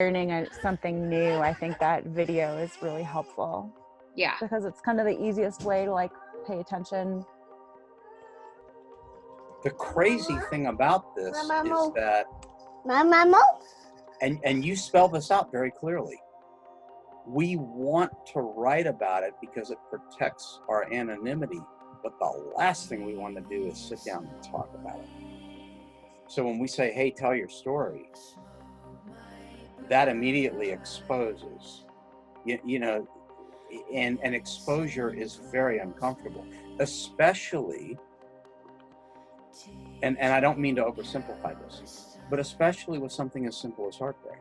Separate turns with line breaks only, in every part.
learning something new, I think that video is really helpful.
Yeah.
Because it's kind of the easiest way to like pay attention.
The crazy thing about this is that, and you spell this out very clearly, we want to write about it because it protects our anonymity, but the last thing we want to do is sit down and talk about it. So when we say, hey, tell your story, that immediately exposes, you know, and exposure is very uncomfortable, especially, and I don't mean to oversimplify this, but especially with something as simple as heartbreak.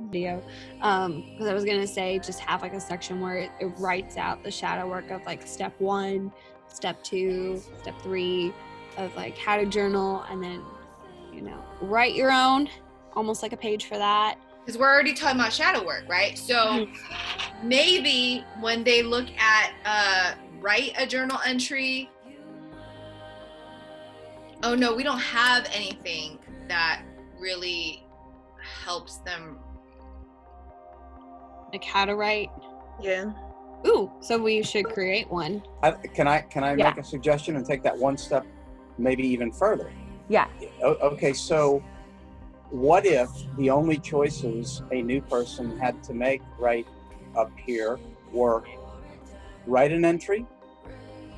Video, because I was gonna say just have like a section where it writes out the shadow work of like step 1, step 2, step 3 of like how to journal, and then, you know, write your own, almost like a page for that.
Because we're already talking about shadow work, right? So maybe when they look at write a journal entry, oh no, we don't have anything that really helps them.
Like how to write.
Yeah.
Ooh, so we should create one.
Can I make a suggestion and take that one step, maybe even further?
Yeah.
Okay, so what if the only choices a new person had to make right up here were write an entry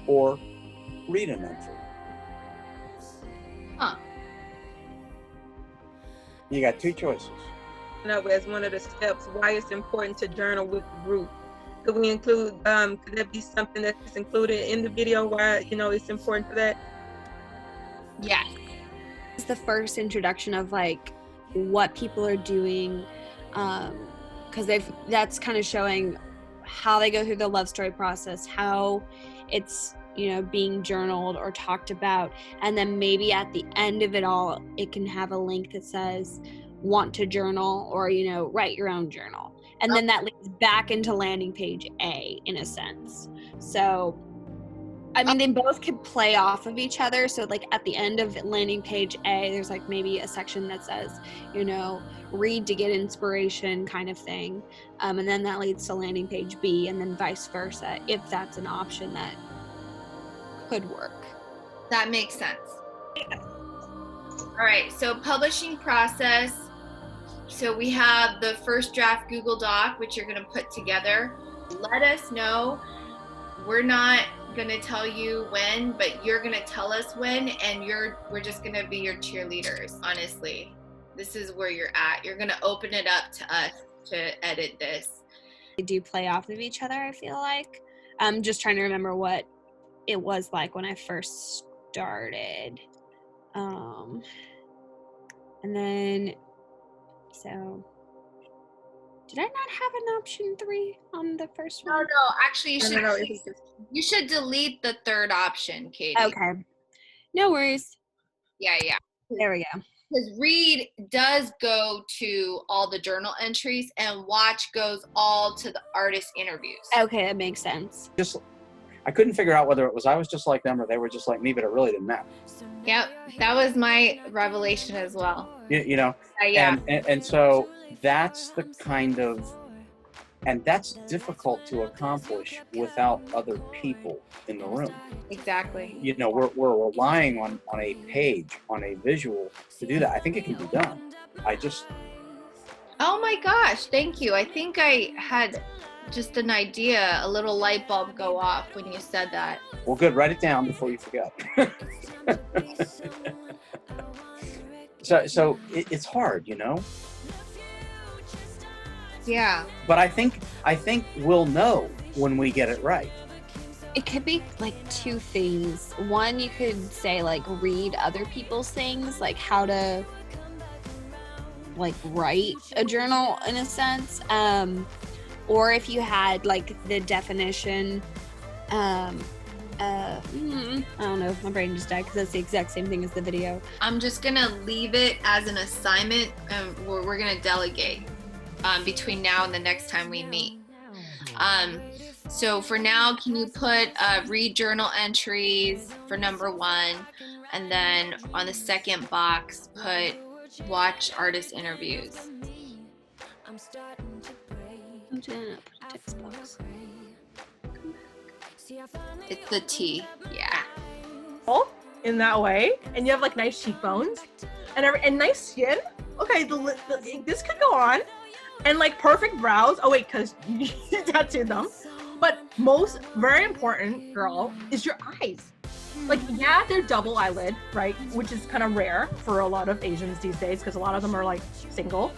or read an entry?
Huh.
You got 2 choices.
Know as one of the steps why it's important to journal with the group. Could we include, could that be something that's included in the video, why, you know, it's important for that?
Yes.
It's the first introduction of like what people are doing, because that's kind of showing how they go through the love story process, how it's, you know, being journaled or talked about, and then maybe at the end of it all it can have a link that says want to journal, or, you know, write your own journal, and then that leads back into landing page A in a sense. So I mean, they both could play off of each other. So like at the end of landing page A, there's like maybe a section that says, you know, read to get inspiration kind of thing. And then that leads to landing page B, and then vice versa, if that's an option that could work.
That makes sense. All right, so publishing process. So we have the first draft Google Doc, which you're going to put together. Let us know. We're not going to tell you when, but you're going to tell us when, and we're just going to be your cheerleaders. Honestly, this is where you're at. You're going to open it up to us to edit this.
They do play off of each other, I feel like. I'm just trying to remember what it was like when I first started. And then, so did I not have an option 3 on the first one?
No, actually you should delete the third option, Katie.
Okay, no worries.
Yeah.
There we go.
Because read does go to all the journal entries, and watch goes all to the artist interviews.
Okay, that makes sense.
I couldn't figure out whether it was I was just like them or they were just like me, but it really didn't matter.
Yep, that was my revelation as well.
You know,
yeah.
And so that's the kind of, and that's difficult to accomplish without other people in the room.
Exactly.
You know, we're relying on a page, on a visual to do that. I think it can be done.
Oh my gosh, thank you. I think I had just an idea, a little light bulb go off when you said that.
Well, good. Write it down before you forget. So it's hard, you know?
Yeah.
But I think we'll know when we get it right.
It could be like 2 things. One, you could say like read other people's things, like how to like write a journal in a sense. Or if you had like the definition, I don't know, my brain just died because that's the exact same thing as the video.
I'm just gonna leave it as an assignment, we're gonna delegate between now and the next time we meet. So for now, can you put read journal entries for number 1, and then on the second box put watch artist interviews.
Text box.
It's the T. Yeah.
In that way, and you have like nice cheekbones and nice skin. Okay, this could go on, and like perfect brows. Oh wait, because you tattooed them. But most very important, girl, is your eyes. Like, yeah, they're double eyelid, right? Which is kind of rare for a lot of Asians these days because a lot of them are like single.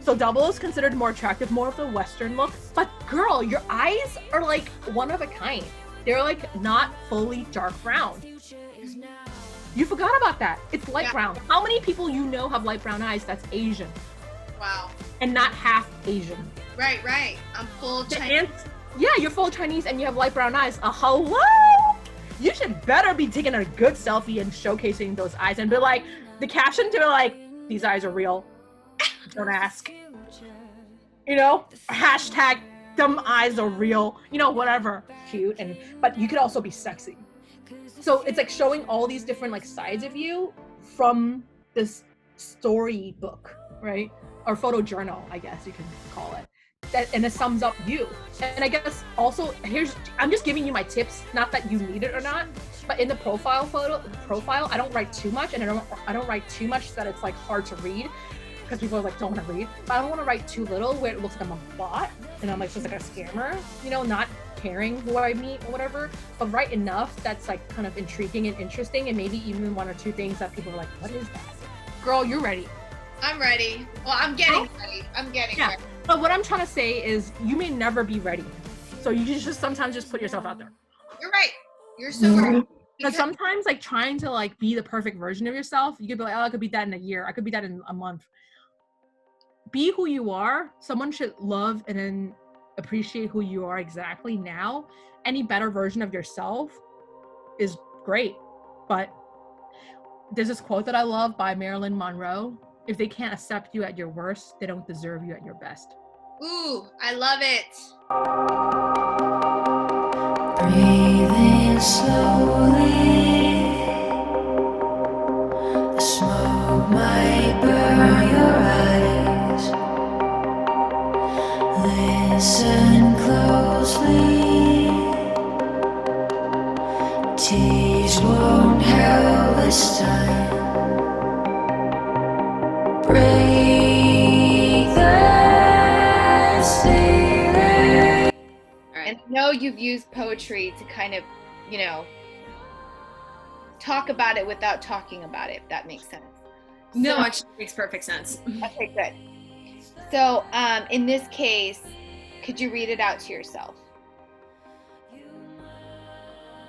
So double is considered more attractive, more of the Western look. But girl, your eyes are like one of a kind. They're like not fully dark brown. You forgot about that. It's light brown. How many people you know have light brown eyes that's Asian?
Wow.
And not half Asian.
Right. I'm full Chinese.
Yeah, you're full Chinese and you have light brown eyes. Hello? You should better be taking a good selfie and showcasing those eyes and be like, the caption to be like, these eyes are real. Don't ask. You know, hashtag them eyes are real. You know, whatever. Cute, but you could also be sexy. So it's like showing all these different like sides of you from this storybook, right? Or photo journal, I guess you can call it. And it sums up you. And I guess also I'm just giving you my tips, not that you need it or not, but in the profile, I don't write too much, and I don't write too much that it's like hard to read because people are like, don't want to read. But I don't want to write too little where it looks like I'm a bot and I'm like just like a scammer, you know, not caring who I meet or whatever, but write enough that's like kind of intriguing and interesting, and maybe even one or two things that people are like, what is that? Girl, you're ready.
I'm ready. Well, I'm getting ready. Ready.
But what I'm trying to say is you may never be ready. So you just sometimes just put yourself out there.
You're right. You're so right.
Because sometimes like trying to like be the perfect version of yourself, you could be like, oh, I could be that in a year. I could be that in a month. Be who you are. Someone should love and then appreciate who you are exactly now. Any better version of yourself is great. But there's this quote that I love by Marilyn Monroe. If they can't accept you at your worst, they don't deserve you at your best.
Ooh, I love it.
Breathing slowly, the smoke might burn your eyes. Listen closely, tears won't help this time. Break the ceiling.
And I know you've used poetry to kind of, you know, talk about it without talking about it, if that makes sense.
No, actually makes perfect sense.
Okay, good. So in this case, could you read it out to yourself?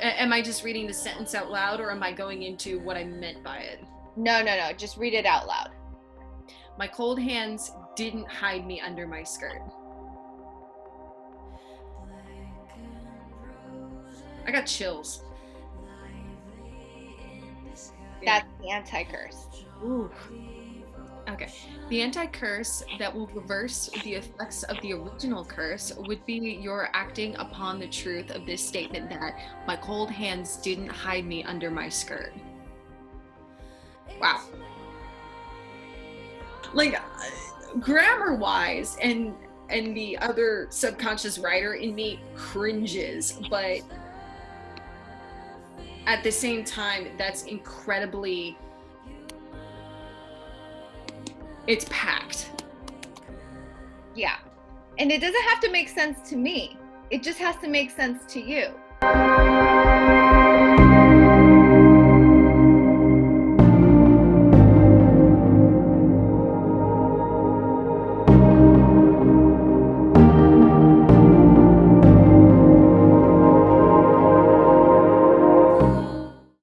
Am I just reading the sentence out loud, or am I going into what I meant by it?
No, just read it out loud.
My cold hands didn't hide me under my skirt. I got chills.
That's the anti-curse.
Ooh. Okay. The anti-curse that will reverse the effects of the original curse would be your acting upon the truth of this statement that my cold hands didn't hide me under my skirt. Wow. Like, grammar-wise, and the other subconscious writer in me cringes, but at the same time, that's incredibly, it's packed.
Yeah. And it doesn't have to make sense to me. It just has to make sense to you.